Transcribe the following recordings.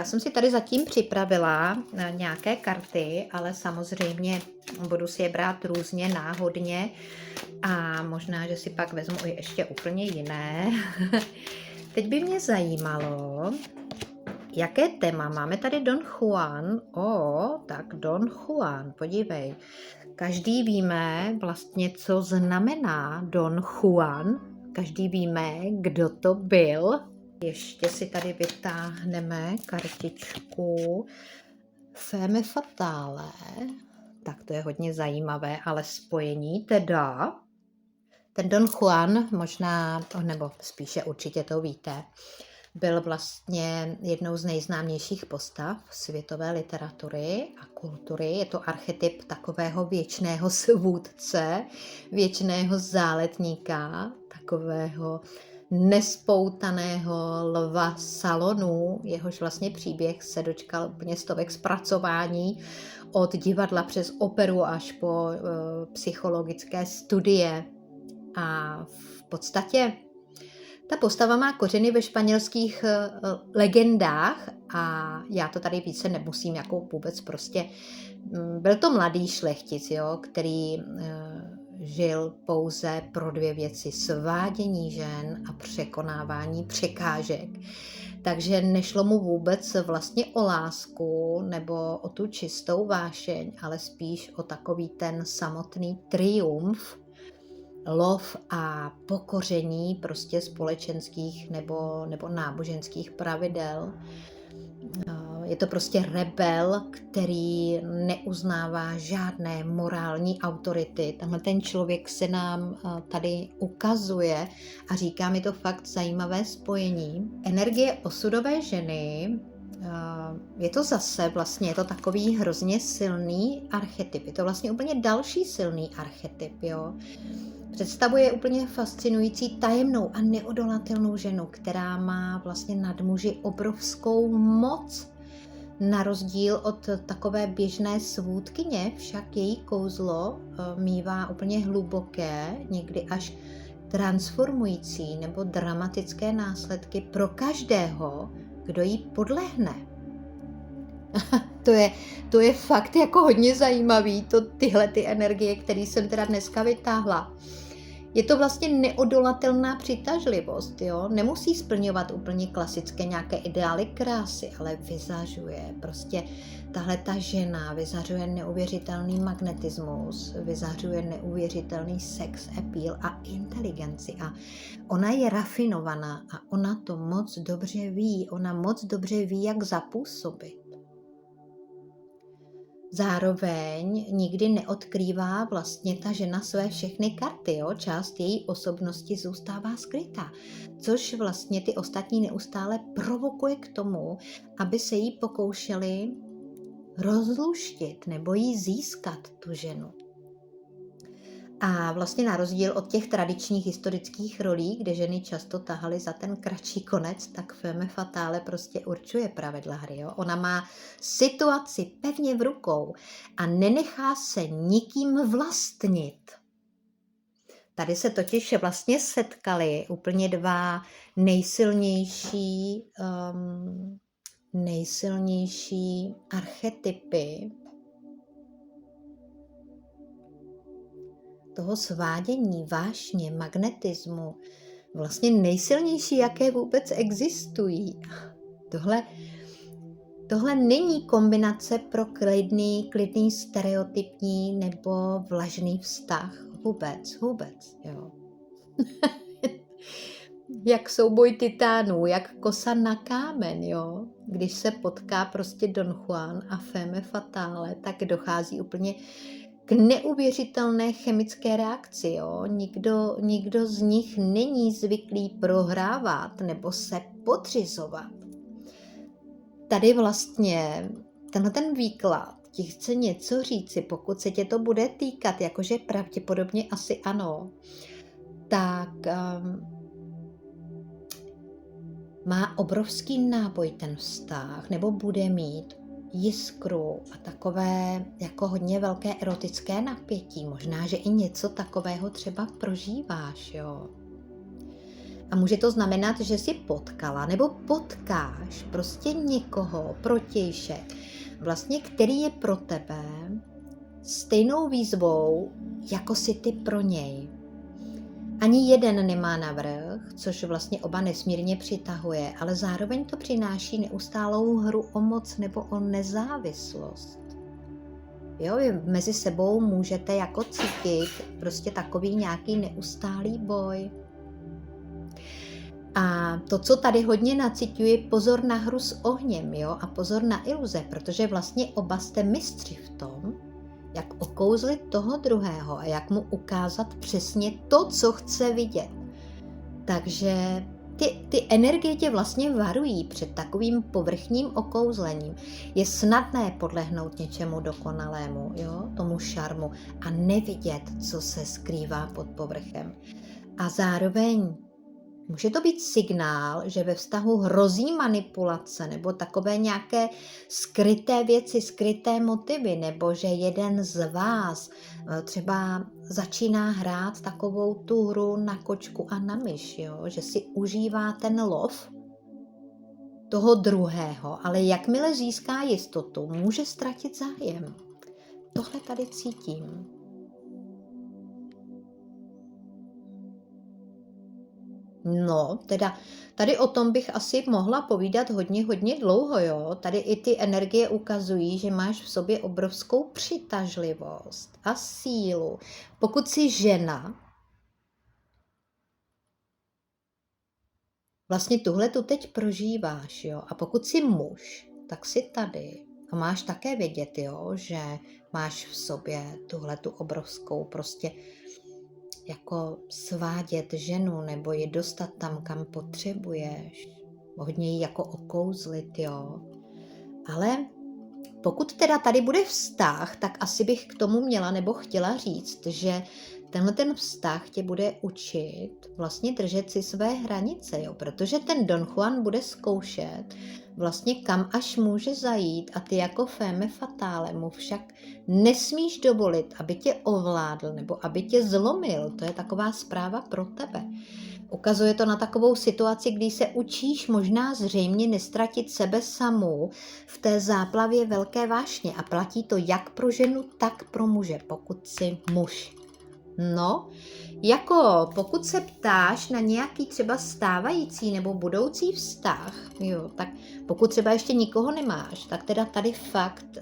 Já jsem si tady zatím připravila nějaké karty, ale samozřejmě budu si je brát různě, náhodně a možná, že si pak vezmu i ještě úplně jiné. Teď by mě zajímalo, jaké téma. Máme tady Don Juan. Tak Don Juan, podívej. Každý víme vlastně, co znamená Don Juan. Každý víme, kdo to byl. Ještě si tady vytáhneme kartičku Femme Fatale. Tak to je hodně zajímavé, ale spojení teda. Ten Don Juan, možná, nebo spíše určitě to víte, byl vlastně jednou z nejznámějších postav světové literatury a kultury. Je to archetyp takového věčného svůdce, věčného záletníka, takového nespoutaného lva salonů, jehož vlastně příběh se dočkal úplně stovek zpracování, od divadla přes operu až po psychologické studie. A v podstatě ta postava má kořeny ve španělských legendách a já to tady více nemusím jako vůbec prostě. Byl to mladý šlechtic, jo, který žil pouze pro dvě věci: svádění žen a překonávání překážek. Takže nešlo mu vůbec vlastně o lásku nebo o tu čistou vášeň, ale spíš o takový ten samotný triumf, lov a pokoření prostě společenských nebo náboženských pravidel. Je to prostě rebel, který neuznává žádné morální autority. Tenhle ten člověk se nám tady ukazuje a říká mi to fakt zajímavé spojení. Energie osudové ženy, je to zase vlastně, je to takový hrozně silný archetyp. Je to vlastně úplně další silný archetyp, jo. Představuje úplně fascinující, tajemnou a neodolatelnou ženu, která má vlastně nad muži obrovskou moc. Na rozdíl od takové běžné svůdkyně však její kouzlo mívá úplně hluboké, někdy až transformující nebo dramatické následky pro každého, kdo jí podlehne. To je fakt jako hodně zajímavý, tyhle ty energie, které jsem teda dneska vytáhla. Je to vlastně neodolatelná přitažlivost, jo? Nemusí splňovat úplně klasické nějaké ideály krásy, ale vyzařuje. Prostě tahle ta žena vyzařuje neuvěřitelný magnetismus, vyzařuje neuvěřitelný sex appeal a inteligenci. A ona je rafinovaná a ona to moc dobře ví. Ona moc dobře ví, jak zapůsobit. Zároveň nikdy neodkrývá vlastně ta žena své všechny karty, jo? Část její osobnosti zůstává skrytá, což vlastně ty ostatní neustále provokuje k tomu, aby se jí pokoušeli rozluštit nebo jí získat tu ženu. A vlastně na rozdíl od těch tradičních historických rolí, kde ženy často tahaly za ten kratší konec, tak Femme Fatale prostě určuje pravidla hry. Jo? Ona má situaci pevně v rukou a nenechá se nikým vlastnit. Tady se totiž vlastně setkaly úplně dva nejsilnější archetypy toho svádění, vášně, magnetismu, vlastně nejsilnější, jaké vůbec existují. Tohle není kombinace pro klidný, stereotypní nebo vlažný vztah. Vůbec, jo. Jak souboj titánů, jak kosa na kámen, jo. Když se potká prostě Don Juan a Femme Fatale, tak dochází úplně k neuvěřitelné chemické reakci. Jo? Nikdo z nich není zvyklý prohrávat nebo se podřizovat. Tady vlastně ten výklad ti chce něco říci, pokud se tě to bude týkat, jakože pravděpodobně asi ano, tak má obrovský náboj ten vztah, nebo bude mít jiskru a takové jako hodně velké erotické napětí. Možná, že i něco takového třeba prožíváš, jo. A může to znamenat, že si potkala nebo potkáš prostě někoho, protějšek, vlastně který je pro tebe stejnou výzvou, jako si ty pro něj. Ani jeden nemá navrch, což vlastně oba nesmírně přitahuje, ale zároveň to přináší neustálou hru o moc nebo o nezávislost. Jo, mezi sebou můžete jako cítit prostě takový nějaký neustálý boj. A to, co tady hodně naciťuji, pozor na hru s ohněm, jo, a pozor na iluze, protože vlastně oba jste mistři v tom, jak okouzlit toho druhého a jak mu ukázat přesně to, co chce vidět. Takže ty energie tě vlastně varují před takovým povrchním okouzlením. Je snadné podlehnout něčemu dokonalému, jo, tomu šarmu a nevidět, co se skrývá pod povrchem. A zároveň může to být signál, že ve vztahu hrozí manipulace nebo takové nějaké skryté věci, skryté motivy, nebo že jeden z vás třeba začíná hrát takovou tu hru na kočku a na myš, jo? Že si užívá ten lov toho druhého, ale jakmile získá jistotu, může ztratit zájem. Tohle tady cítím. No, teda tady o tom bych asi mohla povídat hodně dlouho, jo. Tady i ty energie ukazují, že máš v sobě obrovskou přitažlivost a sílu. Pokud jsi žena, vlastně tuhle tu teď prožíváš, jo. A pokud jsi muž, tak jsi tady. A máš také vědět, jo, že máš v sobě tuhle tu obrovskou prostě jako svádět ženu nebo je dostat tam, kam potřebuješ. Hodně ji jako okouzlit, jo. Ale pokud teda tady bude vztah, tak asi bych k tomu měla nebo chtěla říct, že tenhle ten vztah tě bude učit vlastně držet si své hranice, jo, protože ten Don Juan bude zkoušet vlastně kam až může zajít a ty jako femme fatale mu však nesmíš dovolit, aby tě ovládl nebo aby tě zlomil. To je taková zpráva pro tebe. Ukazuje to na takovou situaci, kdy se učíš možná zřejmě nestratit sebe samou v té záplavě velké vášně a platí to jak pro ženu, tak pro muže, pokud jsi muž. No, jako pokud se ptáš na nějaký třeba stávající nebo budoucí vztah, jo, tak pokud třeba ještě nikoho nemáš, tak teda tady fakt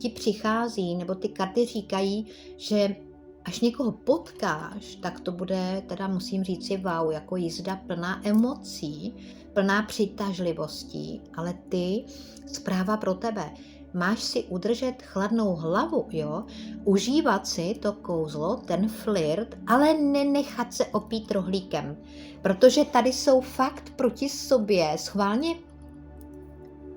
ti přichází, nebo ty karty říkají, že až někoho potkáš, tak to bude, teda musím říct si wow, jako jízda plná emocí, plná přitažlivostí, ale ty, zpráva pro tebe, máš si udržet chladnou hlavu, jo? Užívat si to kouzlo, ten flirt, ale nenechat se opít rohlíkem. Protože tady jsou fakt proti sobě, schválně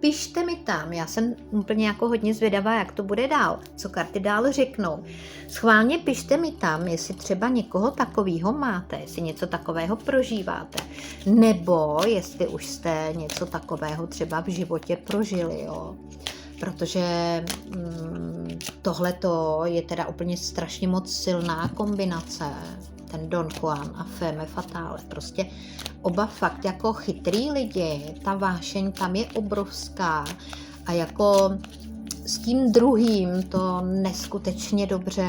pište mi tam, já jsem úplně jako hodně zvědavá, jak to bude dál, co karty dál řeknou. Schválně pište mi tam, jestli třeba někoho takového máte, jestli něco takového prožíváte, nebo jestli už jste něco takového třeba v životě prožili, jo. Protože tohleto je teda úplně strašně moc silná kombinace, ten Don Juan a femme fatale, prostě oba fakt jako chytrý lidi, ta vášeň tam je obrovská a jako s tím druhým to neskutečně dobře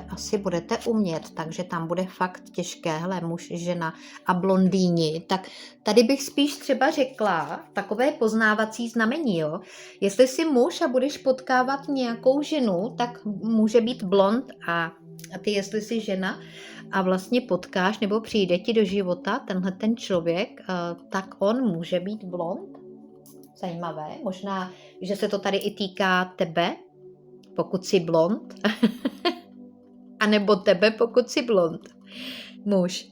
asi budete umět, takže tam bude fakt těžké, hele, muž, žena a blondýni, tak tady bych spíš třeba řekla takové poznávací znamení, jo. Jestli jsi muž a budeš potkávat nějakou ženu, tak může být blond a ty jestli jsi žena a vlastně potkáš nebo přijde ti do života tenhle ten člověk, tak on může být blond. Zajímavé, možná, že se to tady i týká tebe, pokud jsi blond, a nebo tebe, pokud jsi blond, muž.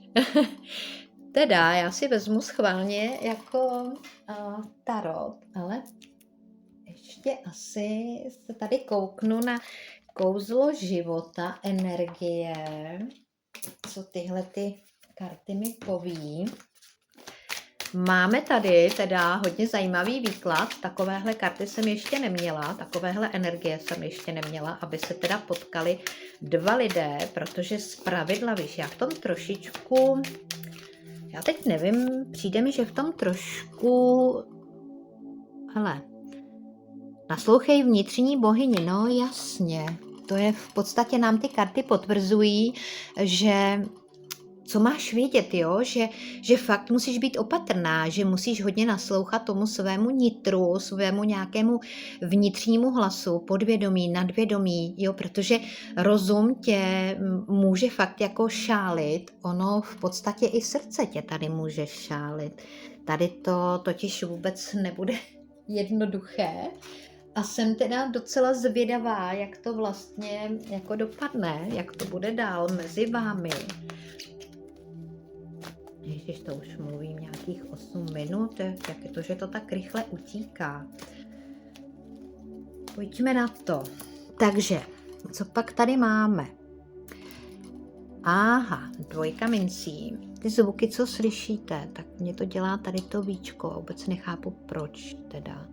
Teda, já si vezmu schválně jako tarot, ale ještě asi se tady kouknu na kouzlo života, energie, co tyhle ty karty mi poví. Máme tady teda hodně zajímavý výklad, takovéhle karty jsem ještě neměla, takovéhle energie jsem ještě neměla, aby se teda potkali dva lidé, protože zpravidla, víš, já v tom trošičku Já teď nevím, přijde mi, že v tom trošku... Hele, naslouchej vnitřní bohyni, no jasně. To je v podstatě, nám ty karty potvrzují, že co máš vědět, jo? Že fakt musíš být opatrná, že musíš hodně naslouchat tomu svému nitru, svému nějakému vnitřnímu hlasu, podvědomí, nadvědomí, jo? Protože rozum tě může fakt jako šálit, ono v podstatě i srdce tě tady může šálit. Tady to totiž vůbec nebude jednoduché. A jsem teda docela zvědavá, jak to vlastně jako dopadne, jak to bude dál mezi vámi. Ježiš, to už mluvím nějakých 8 minut, jak je to, že to tak rychle utíká. Pojďme na to. Takže, co pak tady máme? Aha, 2 mincí. Ty zvuky, co slyšíte, tak mě to dělá tady to víčko. Vůbec nechápu, proč teda.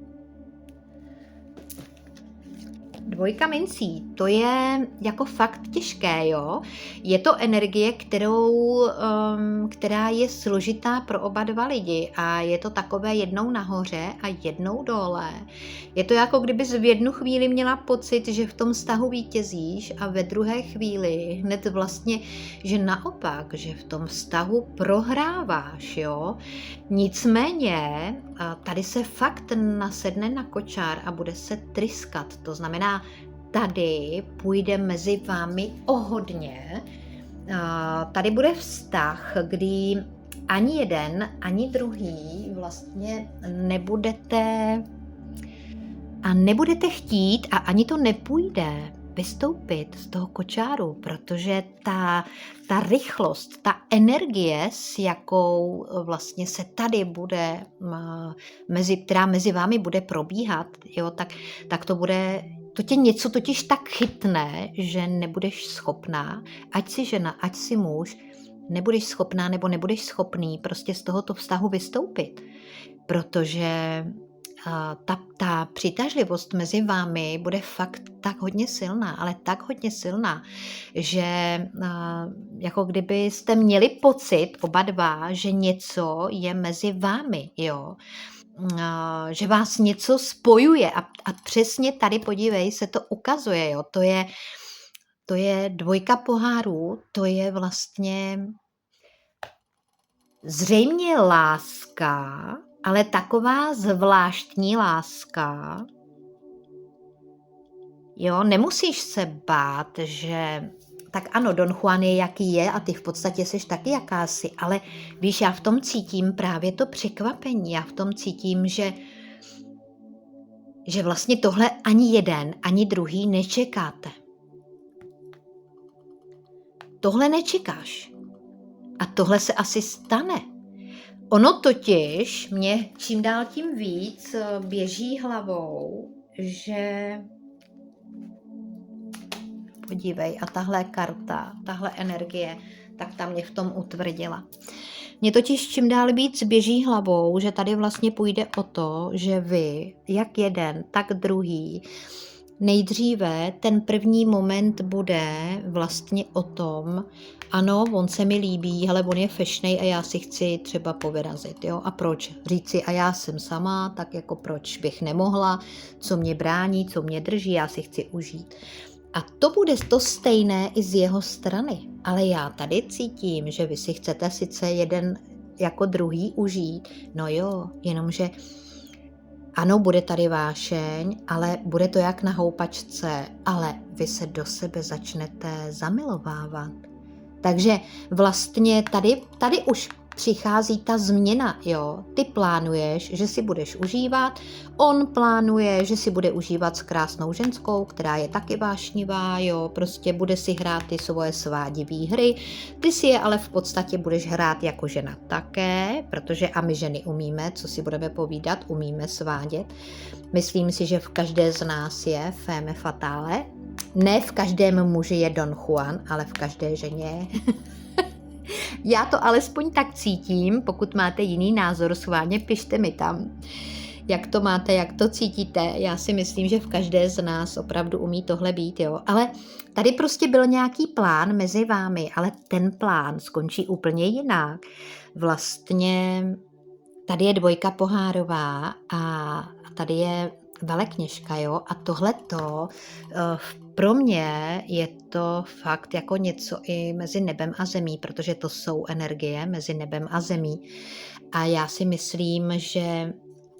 2 mincí, to je jako fakt těžké, jo. Je to energie, která je složitá pro oba dva lidi a je to takové jednou nahoře a jednou dole. Je to jako kdybys v jednu chvíli měla pocit, že v tom vztahu vítězíš a ve druhé chvíli hned vlastně, že naopak, že v tom vztahu prohráváš, jo. Nicméně tady se fakt nasedne na kočár a bude se tryskat, to znamená, tady půjde mezi vámi o hodně. Tady bude vztah, kdy ani jeden, ani druhý vlastně nebudete chtít a ani to nepůjde vystoupit z toho kočáru, protože ta rychlost, ta energie, s jakou vlastně se tady bude, která mezi vámi bude probíhat, jo, tak to bude, to tě něco totiž tak chytne, že nebudeš schopná, ať si žena, ať si muž, nebudeš schopná nebo nebudeš schopný prostě z tohoto vztahu vystoupit, protože ta přitažlivost mezi vámi bude fakt tak hodně silná, ale tak hodně silná, že jako kdybyste měli pocit oba dva, že něco je mezi vámi, jo. Že vás něco spojuje a přesně tady, podívej, se to ukazuje, jo. To je 2 pohárů, to je vlastně zřejmě láska, ale taková zvláštní láska. Jo, nemusíš se bát, že... Tak ano, Don Juan je jaký je a ty v podstatě jsi taky jakási, ale víš, já v tom cítím právě to překvapení, já v tom cítím, že vlastně tohle ani jeden, ani druhý nečekáte. Tohle nečekáš. A tohle se asi stane. Ono totiž mě čím dál tím víc běží hlavou, že... Podívej, a tahle karta, tahle energie, tak ta mě v tom utvrdila. Mně totiž čím dál víc běží hlavou, že tady vlastně půjde o to, že vy, jak jeden, tak druhý, nejdříve ten první moment bude vlastně o tom, ano, on se mi líbí, ale on je fešnej a já si chci třeba povyrazit, jo? A proč? Říci, a já jsem sama, tak jako proč bych nemohla, co mě brání, co mě drží, já si chci užít. A to bude to stejné i z jeho strany, ale já tady cítím, že vy si chcete sice jeden jako druhý užít, no jo, jenomže ano, bude tady vášeň, ale bude to jak na houpačce, ale vy se do sebe začnete zamilovávat. Takže vlastně tady už přichází ta změna, jo. Ty plánuješ, že si budeš užívat, on plánuje, že si bude užívat s krásnou ženskou, která je taky vášnivá, jo, prostě bude si hrát ty svoje svádivý hry, ty si je ale v podstatě budeš hrát jako žena také, protože a my ženy umíme, co si budeme povídat, umíme svádět. Myslím si, že v každé z nás je femme fatale, ne v každém muži je Don Juan, ale v každé ženě. Já to alespoň tak cítím, pokud máte jiný názor, schválně pište mi tam, jak to máte, jak to cítíte. Já si myslím, že v každé z nás opravdu umí tohle být, jo. Ale tady prostě byl nějaký plán mezi vámi, ale ten plán skončí úplně jinak. vlastně tady je dvojka pohárová a tady je velekněžka, jo, a tohleto pro mě je to fakt jako něco i mezi nebem a zemí, protože to jsou energie mezi nebem a zemí. A já si myslím, že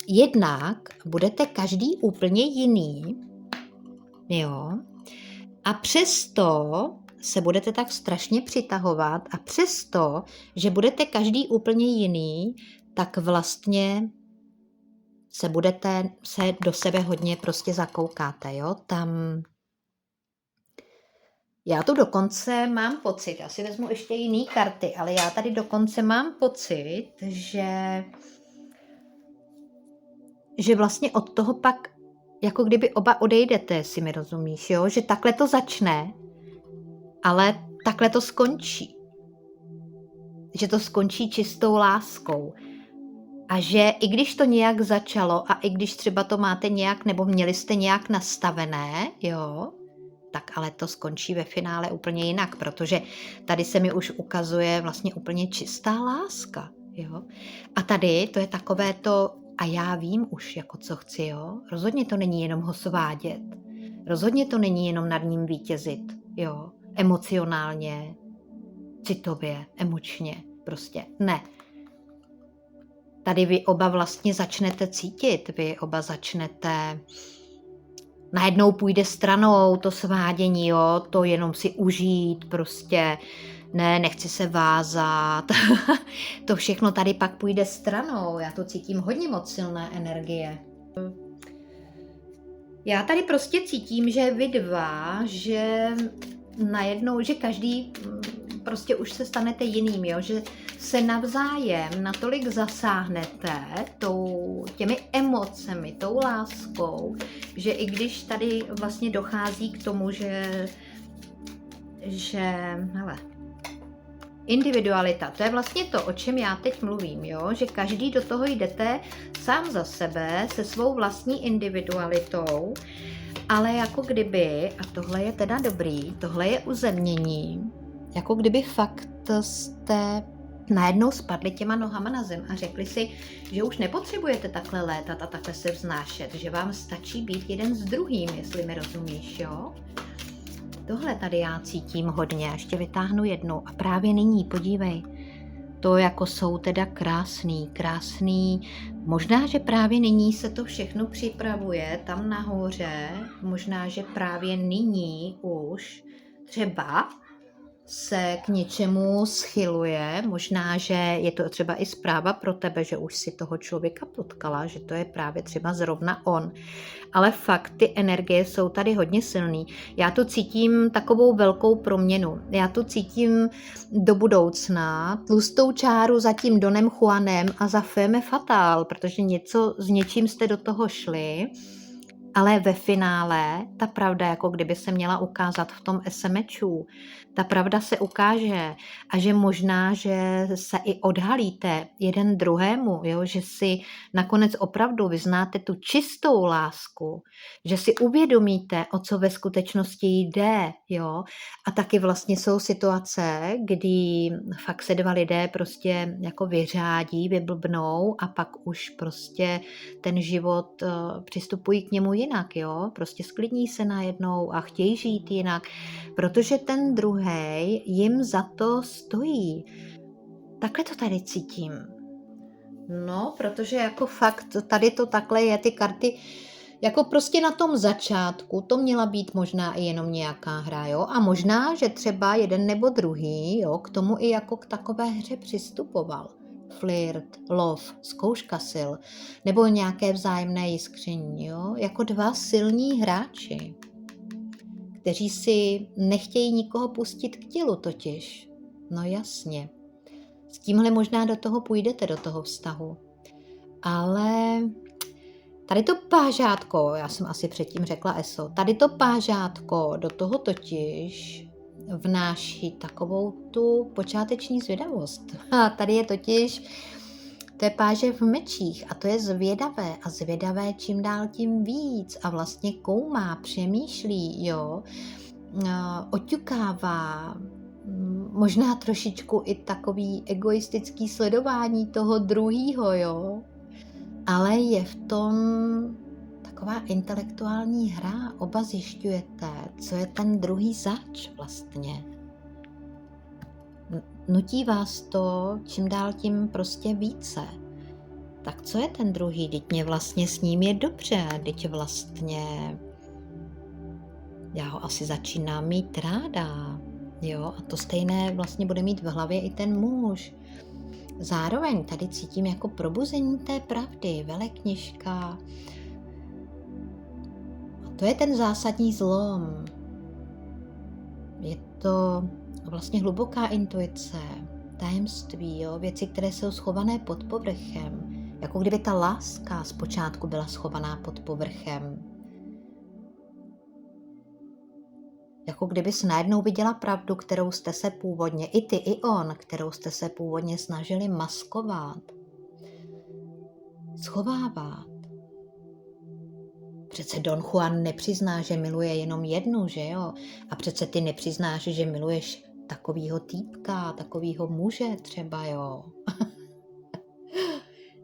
jednak budete každý úplně jiný, jo, a přesto se budete tak strašně přitahovat a přesto, že budete každý úplně jiný, tak vlastně se do sebe hodně prostě zakoukáte, jo, tam já tu dokonce mám pocit, já si vezmu ještě jiný karty, ale já tady dokonce mám pocit, že vlastně od toho pak jako kdyby oba odejdete, si mi rozumíš, jo, že takhle to začne, ale takhle to skončí. Že to skončí čistou láskou. A že i když to nějak začalo a i když třeba to máte nějak, nebo měli jste nějak nastavené, jo, tak ale to skončí ve finále úplně jinak, protože tady se mi už ukazuje vlastně úplně čistá láska, jo. A tady to je takové to, a já vím už, jako co chci, jo. Rozhodně to není jenom ho svádět. Rozhodně to není jenom nad ním vítězit, jo. Emocionálně, citově, emočně, prostě ne. Tady vy oba vlastně začnete cítit, vy oba začnete, najednou půjde stranou to svádění, jo, to jenom si užít, prostě ne, nechci se vázat, to všechno tady pak půjde stranou, já to cítím hodně moc silné energie. Já tady prostě cítím, že vy dva, že najednou, že každý prostě už se stanete jiným, jo? Že se navzájem natolik zasáhnete těmi emocemi, tou láskou, že i když tady vlastně dochází k tomu, že hele, individualita, to je vlastně to, o čem já teď mluvím, jo? Že každý do toho jdete sám za sebe, se svou vlastní individualitou, ale jako kdyby, a tohle je teda dobrý, tohle je uzemnění, jako kdyby fakt jste najednou spadli těma nohama na zem a řekli si, že už nepotřebujete takhle létat a takhle se vznášet, že vám stačí být jeden s druhým, jestli mi rozumíš, jo? Tohle tady já cítím hodně, ještě vytáhnu jednu a právě nyní, podívej, to jako jsou teda krásný, možná, že právě nyní se to všechno připravuje tam nahoře, možná, že právě nyní už třeba se k něčemu schyluje, možná, že je to třeba i zpráva pro tebe, že už si toho člověka potkala, že to je právě třeba zrovna on. Ale fakt ty energie jsou tady hodně silný. Já tu cítím takovou velkou proměnu. Já tu cítím do budoucna tlustou čáru za tím Donem Juanem a za femme fatale, protože s něčím jste do toho šli, ale ve finále ta pravda, jako kdyby se měla ukázat v tom SMču, ta pravda se ukáže a že možná, že se i odhalíte jeden druhému, jo? Že si nakonec opravdu vyznáte tu čistou lásku, že si uvědomíte, o co ve skutečnosti jde, jo? A taky vlastně jsou situace, kdy fakt se dva lidé prostě jako vyřádí, vyblbnou a pak už prostě ten život přistupují k němu jinak, jo? Prostě sklidní se najednou a chtějí žít jinak, protože ten druhý jim za to stojí. Takhle to tady cítím. No, protože jako fakt tady to takhle je, ty karty, jako prostě na tom začátku to měla být možná i jenom nějaká hra, jo? A možná, že třeba jeden nebo druhý, jo, k tomu i jako k takové hře přistupoval. Flirt, love, zkouška sil, nebo nějaké vzájemné jiskření, jo? Jako dva silní hráči, kteří si nechtějí nikoho pustit k tělu totiž. No jasně. S tímhle možná do toho půjdete, do toho vztahu. Ale tady to pážátko, já jsem asi předtím řekla ESO, tady to pážátko do toho totiž vnáší takovou tu počáteční zvědavost. A tady je totiž, to je páže v mečích a to je zvědavé a zvědavé čím dál tím víc a vlastně koumá, přemýšlí, jo, oťukává, možná trošičku i takový egoistický sledování toho druhýho, jo. Ale je v tom taková intelektuální hra. Oba zjišťujete, co je ten druhý zač vlastně. Nutí vás to čím dál tím prostě více. Tak co je ten druhý? Teď mě vlastně s ním je dobře, teď vlastně já ho asi začínám mít ráda, jo, a to stejné vlastně bude mít v hlavě i ten muž. Zároveň tady cítím jako probuzení té pravdy, velekněžka. A to je ten zásadní zlom. Je to vlastně hluboká intuice, tajemství, jo, věci, které jsou schované pod povrchem. Jako kdyby ta láska zpočátku byla schovaná pod povrchem. Jako kdyby se najednou viděla pravdu, kterou jste se původně, i ty, i on, kterou jste se původně snažili maskovat, schovávat. Přece Don Juan nepřizná, že miluje jenom jednu, že jo? A přece ty nepřiznáš, že miluješ takovýho týpka, takovýho muže třeba, jo?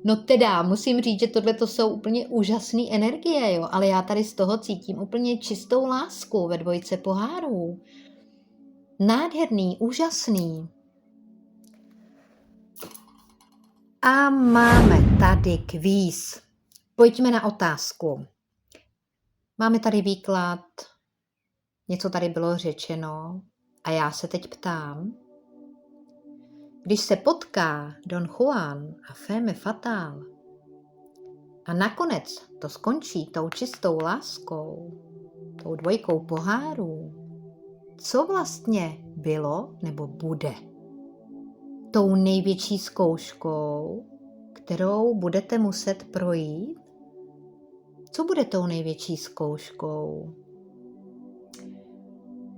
No teda, musím říct, že tohle to jsou úplně úžasné energie, jo? Ale já tady z toho cítím úplně čistou lásku ve dvojce pohárů. Nádherný, úžasný. A máme tady kvíz. Pojďme na otázku. Máme tady výklad, něco tady bylo řečeno a já se teď ptám, když se potká Don Juan a Femme Fatale a nakonec to skončí tou čistou láskou, tou dvojkou pohárů, co vlastně bylo nebo bude tou největší zkouškou, kterou budete muset projít? Co bude tou největší zkouškou?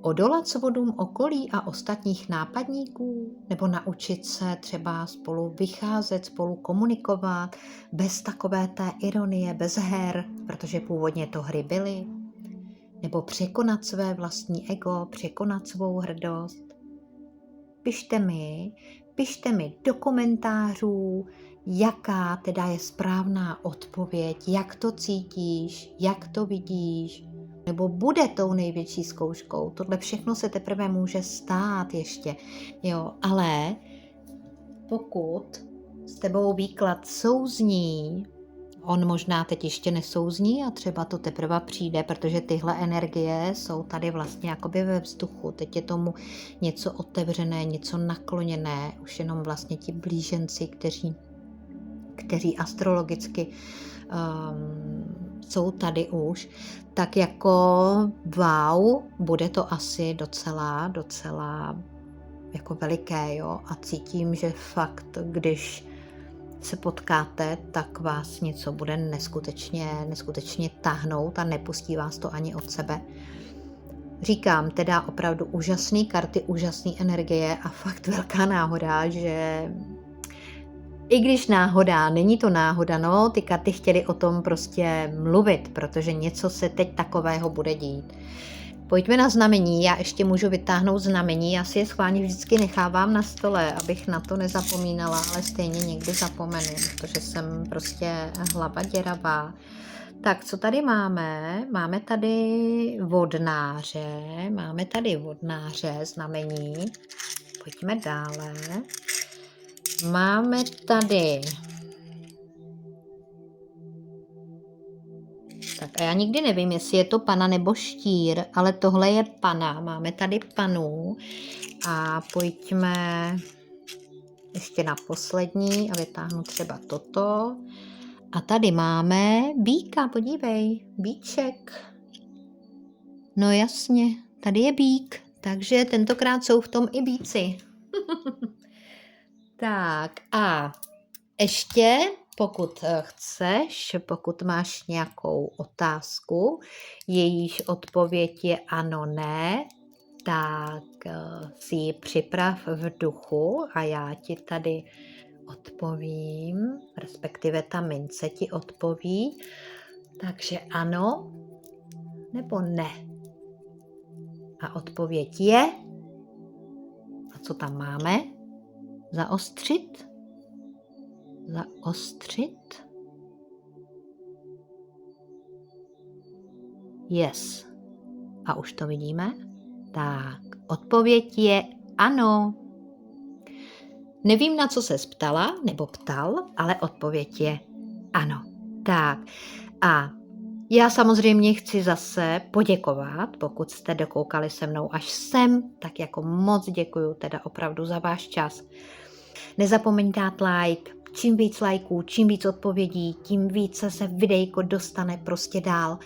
Odolat svodům okolí a ostatních nápadníků? Nebo naučit se třeba spolu vycházet, spolu komunikovat bez takové té ironie, bez her, protože původně to hry byly? Nebo překonat své vlastní ego, překonat svou hrdost? Pište mi do komentářů, jaká teda je správná odpověď, jak to cítíš, jak to vidíš, nebo bude tou největší zkouškou. Tohle všechno se teprve může stát ještě, jo, ale pokud s tebou výklad souzní, on možná teď ještě nesouzní a třeba to teprve přijde, protože tyhle energie jsou tady vlastně jakoby ve vzduchu. Teď je tomu něco otevřené, něco nakloněné, už jenom vlastně ti blíženci, kteří astrologicky jsou tady už, tak jako wow, bude to asi docela jako veliké, jo, a cítím, že fakt, když se potkáte, tak vás něco bude neskutečně táhnout a nepustí vás to ani od sebe. Říkám teda opravdu úžasné karty, úžasné energie a fakt velká náhoda, že i když náhoda, není to náhoda, no, ty karty chtěly o tom prostě mluvit, protože něco se teď takového bude dít. Pojďme na znamení, já ještě můžu vytáhnout znamení, já si je schválně vždycky nechávám na stole, abych na to nezapomínala, ale stejně někdy zapomenu, protože jsem prostě hlava děravá. Tak, co tady máme? Máme tady vodnáře, znamení. Pojďme dále. Máme tady... Tak a já nikdy nevím, jestli je to pana nebo štír, ale tohle je pana. Máme tady panu a pojďme ještě na poslední a vytáhnu třeba toto. A tady máme býka, podívej, býček. No jasně, tady je býk, takže tentokrát jsou v tom i býci. Tak a ještě, pokud chceš, pokud máš nějakou otázku, jejíž odpověď je ano, ne, tak si ji připrav v duchu a já ti tady odpovím, respektive ta mince ti odpoví. Takže ano nebo ne. A odpověď je... A co tam máme. Zaostřit. Zaostřit. Yes. A už to vidíme? Tak, odpověď je ano. Nevím, na co se ptala nebo ptal, ale odpověď je ano. Tak a já samozřejmě chci zase poděkovat, pokud jste dokoukali se mnou až sem, tak jako moc děkuju teda opravdu za váš čas. Nezapomeňte dát like, čím víc lajků, čím víc odpovědí, tím více se videjko dostane prostě dál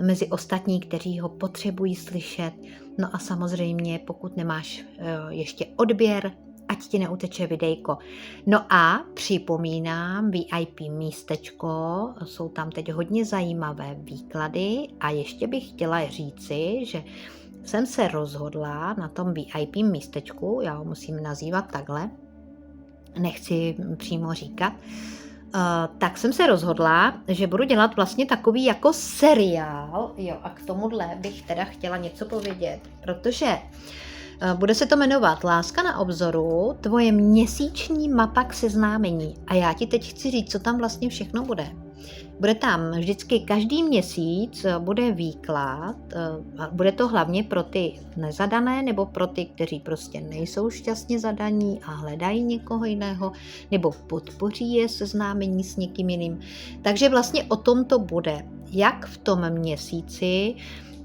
mezi ostatní, kteří ho potřebují slyšet. No a samozřejmě, pokud nemáš ještě odběr, ať ti neuteče videjko. No a připomínám VIP místečko, jsou tam teď hodně zajímavé výklady a ještě bych chtěla říci, že jsem se rozhodla na tom VIP místečku, já ho musím nazývat takhle, nechci přímo říkat, tak jsem se rozhodla, že budu dělat vlastně takový jako seriál, jo, a k tomuhle bych teda chtěla něco povědět, protože bude se to jmenovat Láska na obzoru, tvoje měsíční mapa k seznámení. A já ti teď chci říct, co tam vlastně všechno bude. Bude tam vždycky každý měsíc, bude výklad, bude to hlavně pro ty nezadané, nebo pro ty, kteří prostě nejsou šťastně zadaní a hledají někoho jiného, nebo podpoří je seznámení s někým jiným. Takže vlastně o tom to bude, jak v tom měsíci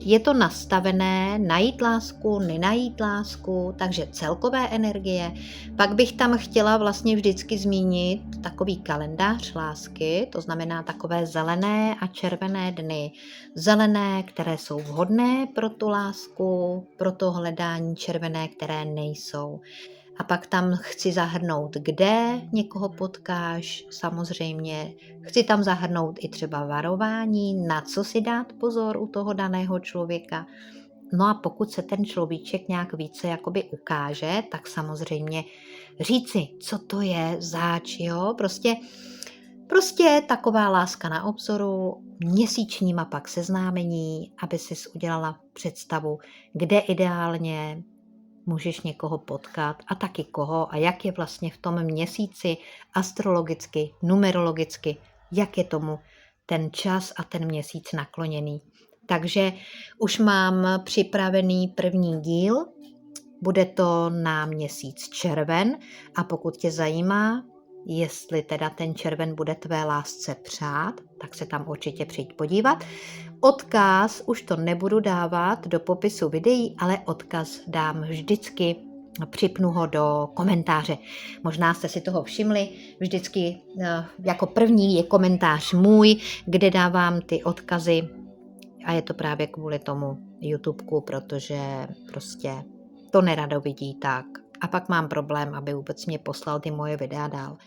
je to nastavené, najít lásku, nenajít lásku, takže celkové energie. Pak bych tam chtěla vlastně vždycky zmínit takový kalendář lásky, to znamená takové zelené a červené dny. Zelené, které jsou vhodné pro tu lásku, pro to hledání, červené, které nejsou. A pak tam chci zahrnout, kde někoho potkáš, samozřejmě. Chci tam zahrnout i třeba varování, na co si dát pozor u toho daného člověka. No a pokud se ten človíček nějak více jakoby ukáže, tak samozřejmě říci, co to je zač, jo. Prostě taková láska na obzoru, měsíční mapa k seznámení, aby si udělala představu, kde ideálně můžeš někoho potkat a taky koho a jak je vlastně v tom měsíci astrologicky, numerologicky, jak je tomu ten čas a ten měsíc nakloněný. Takže už mám připravený první díl, bude to na měsíc červen a pokud tě zajímá, jestli teda ten červen bude tvé lásce přát, tak se tam určitě přijď podívat. Odkaz už to nebudu dávat do popisu videí, ale odkaz dám vždycky, připnu ho do komentáře. Možná jste si toho všimli, vždycky jako první je komentář můj, kde dávám ty odkazy a je to právě kvůli tomu YouTubeku, protože prostě to nerado vidí tak. A pak mám problém, aby vůbec mě poslal ty moje videa dál.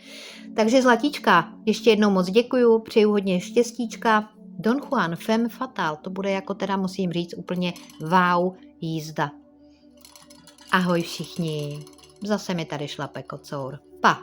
Takže zlatíčka, ještě jednou moc děkuju, přeju hodně štěstíčka. Don Juan Femme Fatale, to bude jako teda musím říct úplně wow jízda. Ahoj všichni, zase mi tady šlape kocour. Pa!